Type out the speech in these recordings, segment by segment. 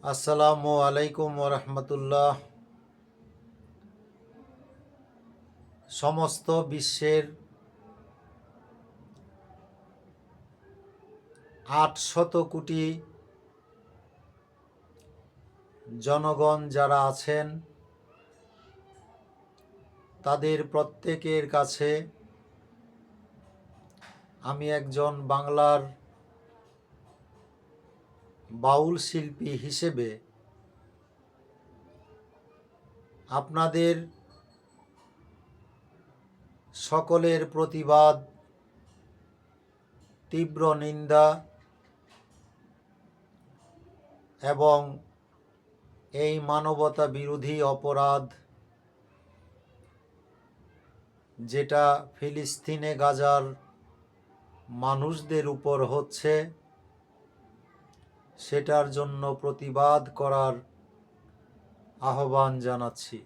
আসসালামু আলাইকুম ওরহমতুল্লাহ। সমস্ত বিশ্বের 800 কোটি জনগণ যারা আছেন, তাদের প্রত্যেকের কাছে আমি একজন বাংলার বাউল শিল্পী হিসেবে আপনাদের সকলের প্রতিবাদ, তীব্র নিন্দা এবং এই মানবতা বিরোধী অপরাধ যেটা ফিলিস্তিনে গাজার মানুষদের উপর হচ্ছে, সেটার জন্য প্রতিবাদ করার আহ্বান জানাচ্ছি।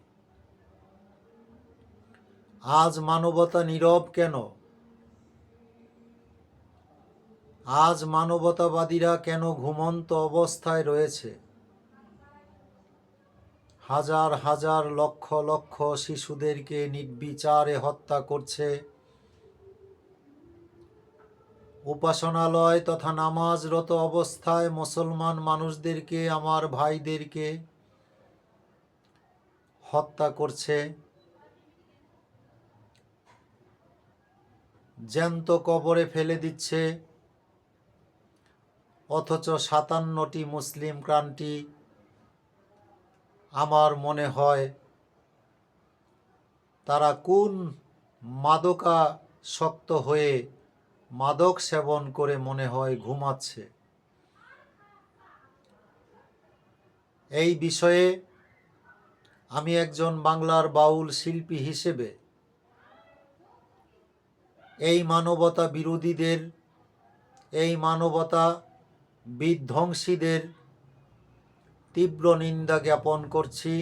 আজ মানবতা নীরব কেন? আজ মানবতাবাদীরা কেন ঘুমন্ত অবস্থায় রয়েছে? হাজার হাজার লক্ষ লক্ষ শিশুদেরকে নির্বিচারে হত্যা করছে, উপাসনালয় তথা নামাজরত অবস্থায় মুসলমান মানুষদেরকে, আমার ভাইদেরকে হত্যা করছে, জ্যান্ত কবরে ফেলে দিচ্ছে, অথচ 57টি মুসলিম ক্রান্তি আমার মনে হয় তারা কোন মাদকাসক্ত হয়ে মাদক সেবন করে মনে হয় ঘুমাচ্ছে। এই বিষয়ে আমি একজন বাংলার বাউল শিল্পী হিসেবে এই মানবতা বিরোধীদের, এই মানবতা বিধ্বংসীদের তীব্র নিন্দা জ্ঞাপন করছি,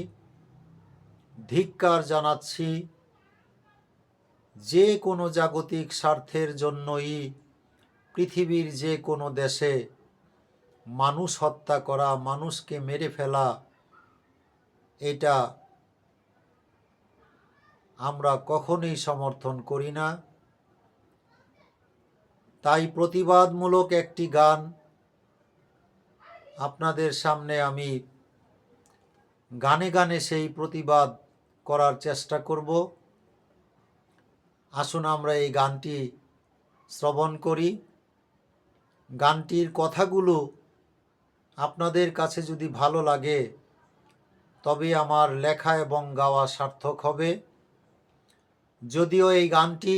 ধিক্কার জানাচ্ছি। যে কোনো জাগতিক স্বার্থের জন্যই পৃথিবীর যে কোনো দেশে মানুষ হত্যা করা, মানুষকে মেরে ফেলা, এটা আমরা কখনোই সমর্থন করি না। তাই প্রতিবাদমূলক একটি গান আপনাদের সামনে আমি গানে গানে সেই প্রতিবাদ করার চেষ্টা করব। আসুন আমরা এই গানটি শ্রবণ করি। গানটির কথাগুলো আপনাদের কাছে যদি ভালো লাগে তবে আমার লেখা এবং গাওয়া সার্থক হবে। যদিও এই গানটি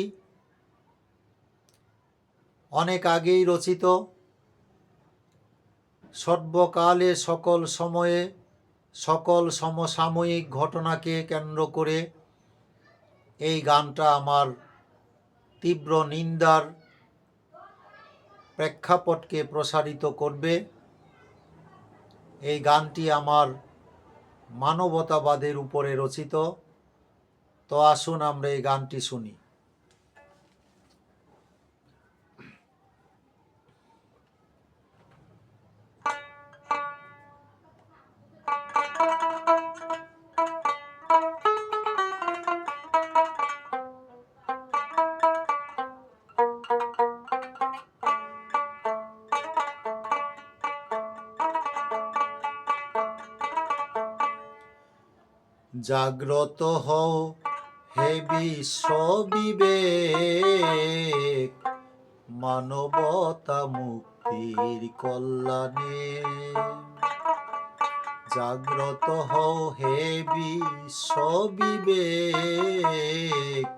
অনেক আগেই রচিত, সর্বকালে সকল সময়ে সকল সমসাময়িক ঘটনাকে কেন্দ্র করে এই গানটা আমার তীব্র নিন্দার প্রেক্ষাপটকে প্রসারিত করবে। এই গানটি আমার মানবতাবাদের উপরে রচিত। তো আসুন আমরা এই গানটি শুনি। জাগ্রত হও হে বিশ্ব বিবেক, মানবতা মুক্তির কল্যাণে। জাগ্রত হও হে বিশ্ব বিবেক,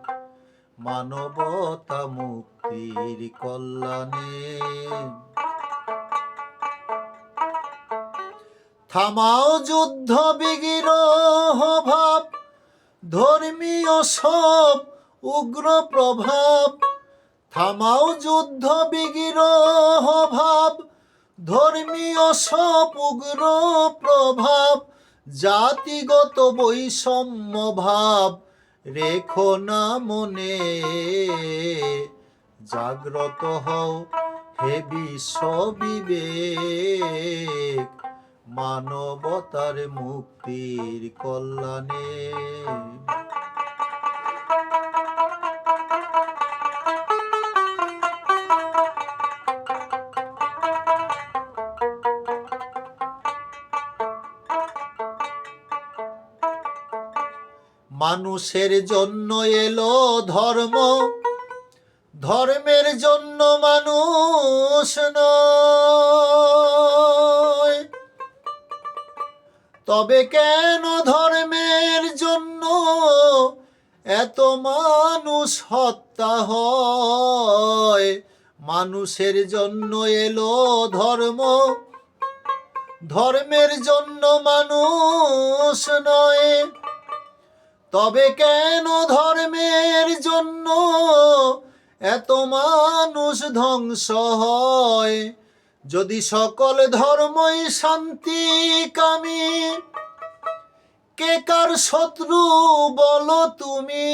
মানবতা মুক্তির কল্যাণে। থামাও যুদ্ধ বিগ্রহ ভাব, ধর্মীয় সব উগ্র প্রভাব। থামাও যুদ্ধ বিগ্রহ ভাব, ধর্মীয় সব উগ্র প্রভাব। জাতিগত বৈষম্য ভাব রেখো না মনে। জাগ্রত হও হে বিশ্ব বিবেক, মানবতার মুক্তির কল্যাণে। মানুষের জন্য এলো ধর্ম, ধর্মের জন্য মানুষ নয়। তবে কেন ধর্মের জন্য এত মানুষ হত্যা হয়? মানুষের জন্য এলো ধর্ম, ধর্মের জন্য মানুষ নয়। তবে কেন ধর্মের জন্য এত মানুষ ধ্বংস হয়? যদি সকল ধর্মই শান্তিকামী, কে কার শত্রু বলো তুমি?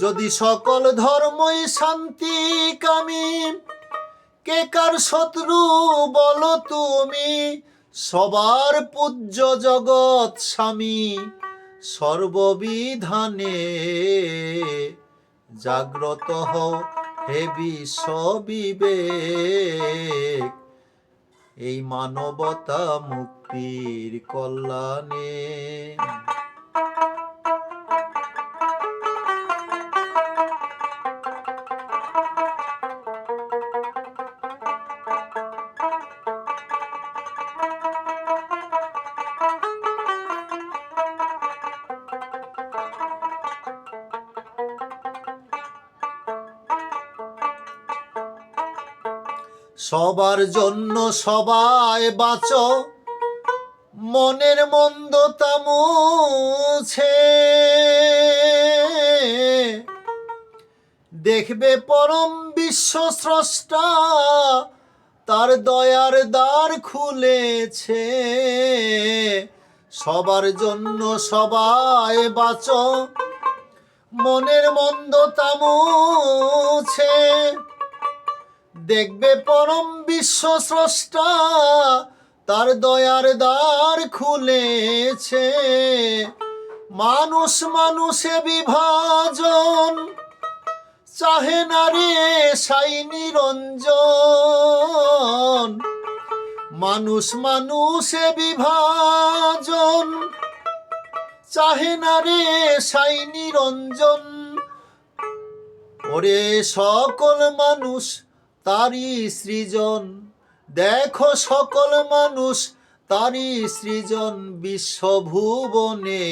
যদি সকল ধর্মই শান্তিকামী, কে কার শত্রু বলো তুমি? সবার পূজ্য জগৎ স্বামী সর্ববিধানে, জাগ্রত হও হে বিশ্ব বিবেক, এই মানবতা মুক্তির কল্যাণে। সবার জন্য সবাই বাঁচো, মনের মন্দতা মুছে দেখবে পরম বিশ্ব স্রষ্টা তার দয়ার দ্বার খুলেছে। সবার জন্য সবাই বাঁচো, মনের মন্দতা মুছে দেখবে পরম বিশ্ব স্রষ্টা তার দয়ার দ্বার খুলেছে। মানুষ মানুষে বিভাজন চাহে না রে সাই নিরঞ্জন। মানুষ মানুষে বিভাজন চাহে না রে সাই নিরঞ্জন। ওরে সকল মানুষ তারি সৃজন, দেখো সকল মানুষ তারি সৃজন বিশ্বভুবনে।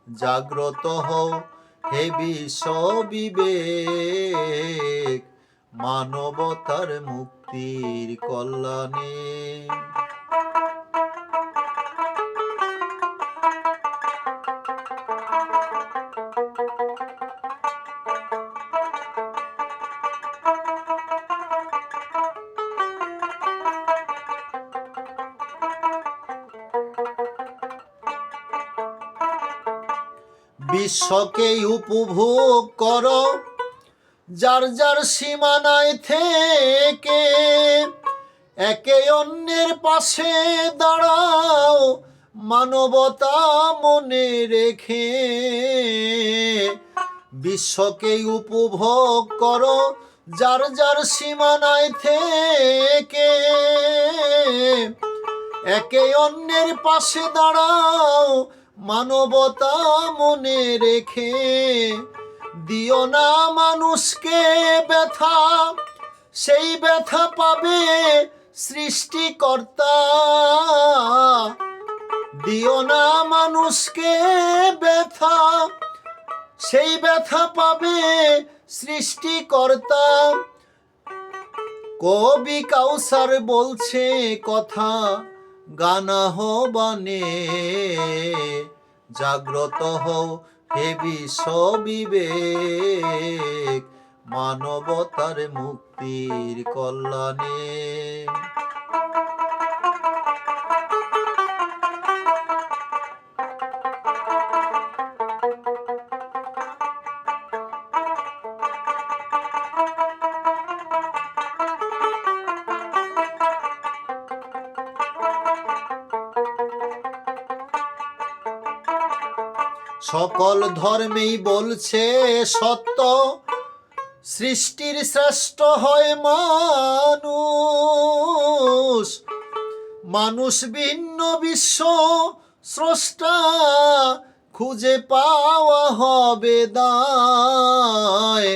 জাগ্রত হও হে বিশ্ব বিবেক, মানবতার মুক্তির কল্যাণে। বিশ্বকে উপভোগ করো যার যার সীমানায় থেকে, একে অন্যের পাশে দাঁড়াও মানবতা মনে রেখে। বিশ্বকে উপভোগ করো যার যার সীমানায় থেকে, একে অন্যের পাশে দাঁড়াও মানবতা মনে রেখে। দিও না মানুষকে ব্যথা, সেই ব্যথা পাবে সৃষ্টিকর্তা। দিও না মানুষকে ব্যথা, সেই ব্যথা পাবে সৃষ্টিকর্তা। কবি কাউসার বলছে কথা গান আহ্বানে। জাগ্রত হও হে বিশ্ব বিবেক, মানবতার মুক্তির কল্যাণে। সকল ধর্মেই বলছে সত্য, সৃষ্টির শ্রেষ্ঠ হয় মানুষ। মানুষ ভিন্ন বিশ্ব স্রষ্টা, খুঁজে পাওয়া হবে দায়।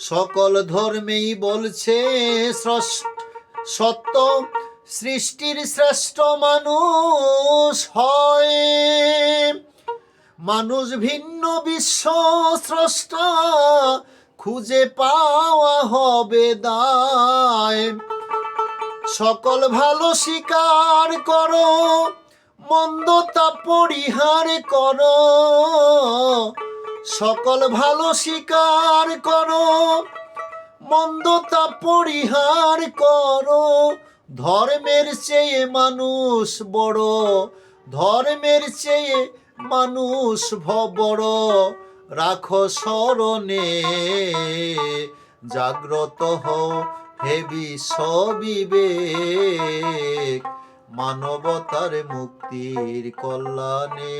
সকল ধর্মেই বলছে সত্য, সৃষ্টির শ্রেষ্ঠ মানুষ হয়। মানুষ ভিন্ন বিশ্ব স্রষ্টা, খুঁজে পাওয়া হবে দায়। সকল ভালো স্বীকার করো, মন্দতা পরিহার করো। সকল ভালো স্বীকার করো, মন্দতা পরিহার করো। ধর্মের চেয়ে মানুষ বড়, ধর্মের চেয়ে মানুষ বড়, রাখো স্মরণে। জাগ্রত হও হে বিশ্ব বিবেক, মানবতার মুক্তির কল্যাণে।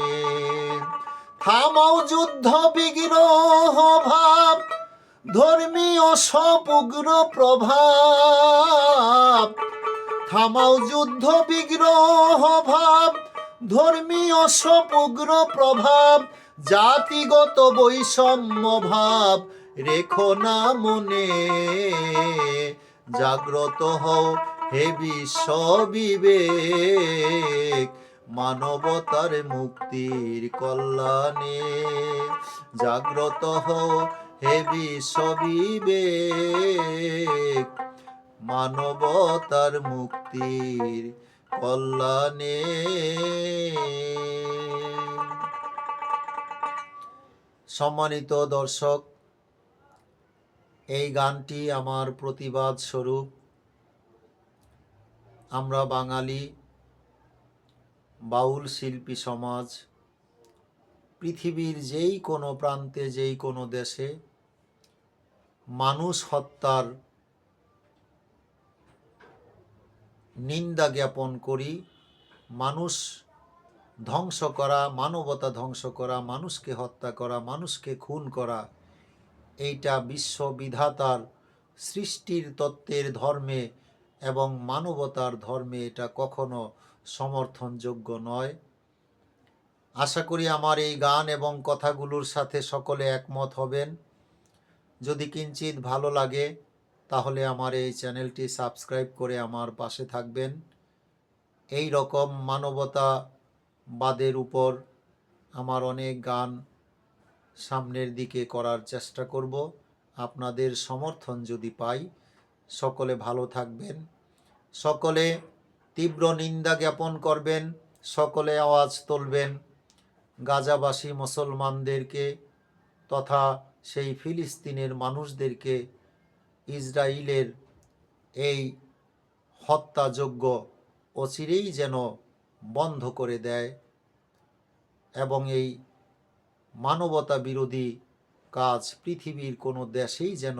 থামাও যুদ্ধ বিগ্রহ ভাব, ধর্মীয় সব উগ্র প্রভাব। থামাও যুদ্ধ বিগ্রহ ভাব, ধর্মীয় সব উগ্র প্রভাব। জাতিগত বৈষম্য ভাব রেখো না মনে। জাগ্রত হও হে বিশ্ব বিবেক, মানবতার মুক্তির কল্যাণে। জাগ্রত হও হে বিশ্ব বিবেক, মানবতার মুক্তির কল্যাণে। সম্মানিত দর্শক, এই গানটি আমার প্রতিবাদ স্বরূপ। আমরা বাঙালি বাউল শিল্পী সমাজ পৃথিবীর যেই কোনো প্রান্তে, যেই কোনো দেশে মানুষ হত্যার নিন্দা জ্ঞাপন করি। মানুষ ধ্বংস করা, মানবতা ধ্বংস করা, মানুষকে হত্যা করা, মানুষকে খুন করা, এইটা বিশ্ববিধাতার সৃষ্টির তত্ত্বের ধর্মে এবং মানবতার ধর্মে এটা কখনো সমর্থনযোগ্য নয়। আশা করি আমার এই গান এবং কথাগুলোর সাথে সকলে একমত হবেন। যদি কিঞ্চিত ভালো লাগে তাহলে আমার এই চ্যানেলটি সাবস্ক্রাইব করে আমার পাশে থাকবেন। এই রকম মানবতাবাদের উপর আমার অনেক গান সামনের দিকে করার চেষ্টা করব। আপনাদের সমর্থন যদি পাই, সকলে ভালো থাকবেন, সকলে তীব্র নিন্দা জ্ঞাপন করবেন, সকলে আওয়াজ তুলবেন গাজাবাসী মুসলমানদেরকে তথা সেই ফিলিস্তিনের মানুষদেরকে ইসরায়েলের এই হত্যাযজ্ঞ অচিরেই যেন বন্ধ করে দেয় এবং এই মানবতা বিরোধী কাজ পৃথিবীর কোনো দেশেই যেন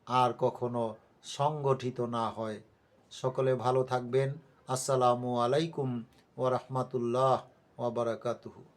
আর কখনো সংগঠিত না হয়। সকলে ভালো থাকবেন। আসসালামু আলাইকুম ওয়া রাহমাতুল্লাহ ওয়া বারাকাতুহু।